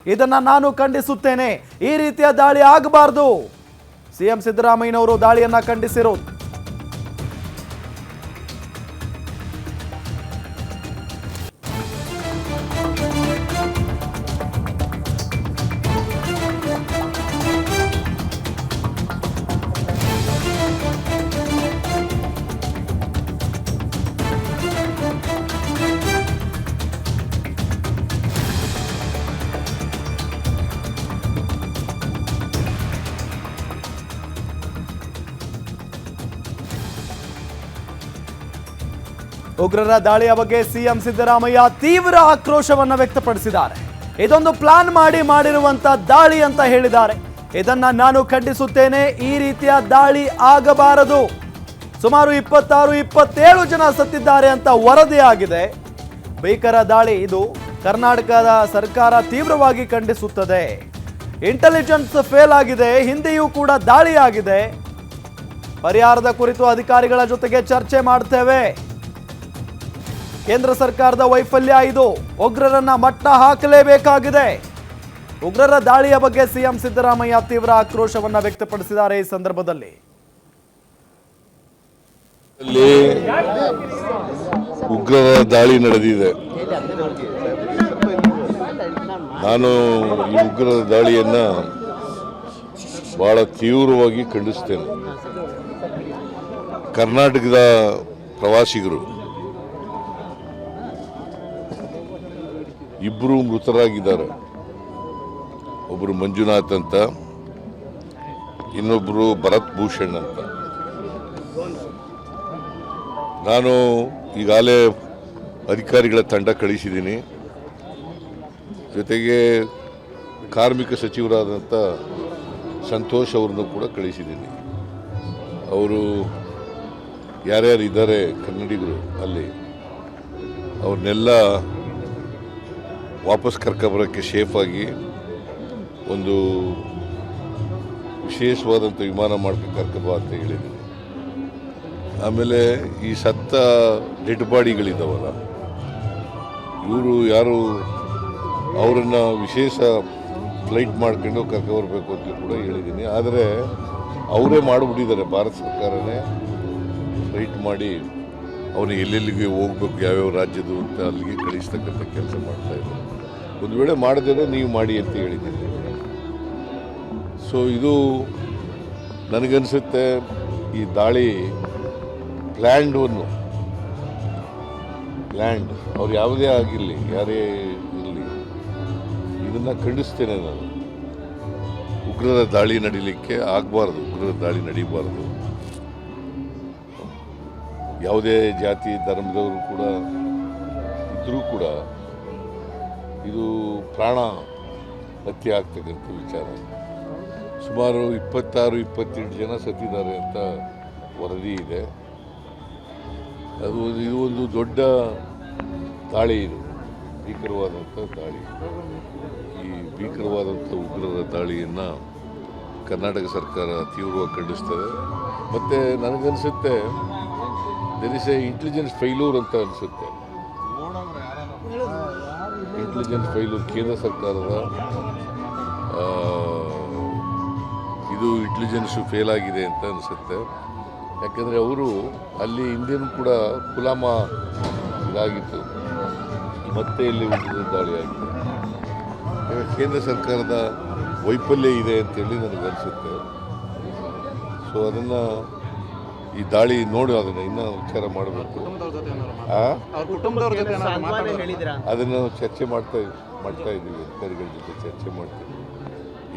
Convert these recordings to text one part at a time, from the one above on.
ಇದನ್ನ ನಾನು ಖಂಡಿಸುತ್ತೇನೆ. ಈ ರೀತಿಯ ದಾಳಿ ಆಗಬಾರದು. ಸಿಎಂ ಸಿದ್ದರಾಮಯ್ಯನವರು ದಾಳಿಯನ್ನ ಖಂಡಿಸಿರೋದು. ಉಗ್ರರ ದಾಳಿಯ ಬಗ್ಗೆ ಸಿಎಂ ಸಿದ್ದರಾಮಯ್ಯ ತೀವ್ರ ಆಕ್ರೋಶವನ್ನು ವ್ಯಕ್ತಪಡಿಸಿದ್ದಾರೆ. ಇದೊಂದು ಪ್ಲಾನ್ ಮಾಡಿರುವಂತ ದಾಳಿ ಅಂತ ಹೇಳಿದ್ದಾರೆ. ಇದನ್ನ ನಾನು ಖಂಡಿಸುತ್ತೇನೆ. ಈ ರೀತಿಯ ದಾಳಿ ಆಗಬಾರದು. ಸುಮಾರು 26-27 ಜನ ಸತ್ತಿದ್ದಾರೆ ಅಂತ ವರದಿಯಾಗಿದೆ. ಭೀಕರ ದಾಳಿ ಇದು. ಕರ್ನಾಟಕದ ಸರ್ಕಾರ ತೀವ್ರವಾಗಿ ಖಂಡಿಸುತ್ತದೆ. ಇಂಟೆಲಿಜೆನ್ಸ್ ಫೇಲ್ ಆಗಿದೆ. ಹಿಂದೆಯೂ ಕೂಡ ದಾಳಿ ಆಗಿದೆ. ಪರಿಹಾರದ ಕುರಿತು ಅಧಿಕಾರಿಗಳ ಜೊತೆಗೆ ಚರ್ಚೆ ಮಾಡ್ತೇವೆ. ಕೇಂದ್ರ ಸರ್ಕಾರದ ವೈಫಲ್ಯ ಇದು. ಉಗ್ರರನ್ನ ಮಟ್ಟ ಹಾಕಲೇಬೇಕಾಗಿದೆ. ಉಗ್ರರ ದಾಳಿಯ ಬಗ್ಗೆ ಸಿಎಂ ಸಿದ್ದರಾಮಯ್ಯ ತೀವ್ರ ಆಕ್ರೋಶವನ್ನ ವ್ಯಕ್ತಪಡಿಸಿದ್ದಾರೆ. ಈ ಸಂದರ್ಭದಲ್ಲಿ ಉಗ್ರರ ದಾಳಿ ನಡೆದಿದೆ. ನಾನು ಈ ಉಗ್ರರ ದಾಳಿಯನ್ನ ಬಹಳ ತೀವ್ರವಾಗಿ ಖಂಡಿಸ್ತೇನೆ. ಕರ್ನಾಟಕದ ಪ್ರವಾಸಿಗರು ಇಬ್ಬರು ಮೃತರಾಗಿದ್ದಾರೆ. ಒಬ್ಬರು ಮಂಜುನಾಥ್ ಅಂತ, ಇನ್ನೊಬ್ಬರು ಭರತ್ ಭೂಷಣ್ ಅಂತ. ನಾನು ಈಗಾಗಲೇ ಅಧಿಕಾರಿಗಳ ತಂಡ ಕಳಿಸಿದ್ದೀನಿ. ಜೊತೆಗೆ ಕಾರ್ಮಿಕ ಸಚಿವರಾದಂಥ ಸಂತೋಷ್ ಅವ್ರನ್ನು ಕೂಡ ಕಳಿಸಿದ್ದೀನಿ. ಅವರು ಯಾರ್ಯಾರು ಇದ್ದಾರೆ ಕನ್ನಡಿಗರು ಅಲ್ಲಿ, ಅವ್ರನ್ನೆಲ್ಲ ವಾಪಸ್ ಕರ್ಕೊಬರೋಕ್ಕೆ ಸೇಫಾಗಿ ಒಂದು ವಿಶೇಷವಾದಂಥ ವಿಮಾನ ಮಾಡ್ಕೊಂಡು ಕರ್ಕೊಬಾ ಅಂತ ಹೇಳಿದ್ದೀನಿ. ಆಮೇಲೆ ಈ ಸತ್ತ ಡೆಡ್ ಬಾಡಿಗಳಿದ್ದಾವಲ್ಲ, ಇವರು ಯಾರು ಅವರನ್ನು ವಿಶೇಷ ಫ್ಲೈಟ್ ಮಾಡ್ಕೊಂಡು ಕರ್ಕೊಬರ್ಬೇಕು ಅಂತ ಕೂಡ ಹೇಳಿದ್ದೀನಿ. ಆದರೆ ಅವರೇ ಮಾಡಿಬಿಟ್ಟಿದ್ದಾರೆ. ಭಾರತ ಸರ್ಕಾರನೇ ಫ್ಲೈಟ್ ಮಾಡಿ ಅವನಿಗೆ ಎಲ್ಲೆಲ್ಲಿಗೆ ಹೋಗ್ಬೇಕು, ಯಾವ್ಯಾವ ರಾಜ್ಯದ್ದು ಅಂತ ಅಲ್ಲಿಗೆ ಕಳಿಸ್ತಕ್ಕಂಥ ಕೆಲಸ ಮಾಡ್ತಾಯಿದ್ದಾರೆ. ಒಂದು ವೇಳೆ ಮಾಡಿದ್ರೆ ನೀವು ಮಾಡಿ ಅಂತ ಹೇಳಿದ್ದೀನಿ. ಸೊ ಇದು ನನಗನ್ಸುತ್ತೆ ಈ ದಾಳಿ ಪ್ಲ್ಯಾಂಡ್ ಅವ್ರು ಯಾವುದೇ ಆಗಿರಲಿ, ಯಾರೇ ಇರಲಿ, ಇದನ್ನು ಖಂಡಿಸ್ತೇನೆ ನಾನು. ಉಗ್ರರ ದಾಳಿ ನಡೀಲಿಕ್ಕೆ ಆಗಬಾರ್ದು. ಉಗ್ರರ ದಾಳಿ ನಡೀಬಾರ್ದು. ಯಾವುದೇ ಜಾತಿ ಧರ್ಮದವರು ಕೂಡ ಇದ್ದರೂ ಕೂಡ ಇದು ಪ್ರಾಣ ಹತ್ಯೆ ಆಗ್ತಕ್ಕಂಥ ವಿಚಾರ. ಸುಮಾರು 26-27 ಜನ ಸತ್ತಿದ್ದಾರೆ ಅಂತ ವರದಿ ಇದೆ. ಇದು ಒಂದು ದೊಡ್ಡ ದಾಳಿ. ಇದು ಭೀಕರವಾದಂಥ ದಾಳಿ. ಈ ಭೀಕರವಾದಂಥ ಉಗ್ರರ ದಾಳಿಯನ್ನು ಕರ್ನಾಟಕ ಸರ್ಕಾರ ತೀವ್ರವಾಗಿ ಖಂಡಿಸ್ತದೆ. ಮತ್ತು ನನಗನ್ಸುತ್ತೆ there is a intelligence failure ಅಂತ ಅನಿಸುತ್ತೆ. ಇಂಟೆಲಿಜೆನ್ಸ್ ಫೈಲ್ಯೂರ್ ಕೇಂದ್ರ ಸರ್ಕಾರದ ಇದು ಇಂಟೆಲಿಜೆನ್ಸ್ ಫೇಲ್ ಆಗಿದೆ ಅಂತ ಅನಿಸುತ್ತೆ. ಯಾಕೆಂದರೆ ಅವರು ಅಲ್ಲಿ ಹಿಂದೆನೂ ಕೂಡ ಪುಲ್ವಾಮ ಇದಾಗಿತ್ತು, ಮತ್ತೆ ಇಲ್ಲಿ ಉಗ್ರರ ದಾಳಿ ಆಗಿದೆ. ಕೇಂದ್ರ ಸರ್ಕಾರದ ವೈಫಲ್ಯ ಇದೆ ಅಂತೇಳಿ ನನಗನ್ಸುತ್ತೆ. ಸೊ ಅದನ್ನು ಈ ದಾಳಿ ನೋಡಿ ಅದನ್ನು ಇನ್ನೂ ವಿಚಾರ ಮಾಡಬೇಕು. ಅದನ್ನು ಚರ್ಚೆ ಮಾಡ್ತಾ ಇದ್ದೀವಿ. ಅಧಿಕಾರಿಗಳ ಜೊತೆ ಚರ್ಚೆ ಮಾಡ್ತೀವಿ.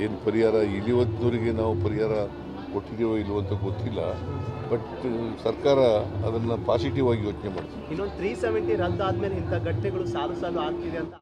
ಏನು ಪರಿಹಾರ ಇವತ್ತಿನವರೆಗೆ ನಾವು ಪರಿಹಾರ ಕೊಟ್ಟಿದ್ದೀವೋ ಇಲ್ವೋ ಅಂತ ಗೊತ್ತಿಲ್ಲ. ಬಟ್ ಸರ್ಕಾರ ಅದನ್ನು ಪಾಸಿಟಿವ್ ಆಗಿ ಯೋಚನೆ ಮಾಡ್ತೀವಿ. ಇನ್ನೊಂದು 370 ರದ್ದಾದ್ಮೇಲೆ ಇಂಥ ಘಟನೆಗಳು ಸಾಲು ಆಗ್ತಿದೆ ಅಂತ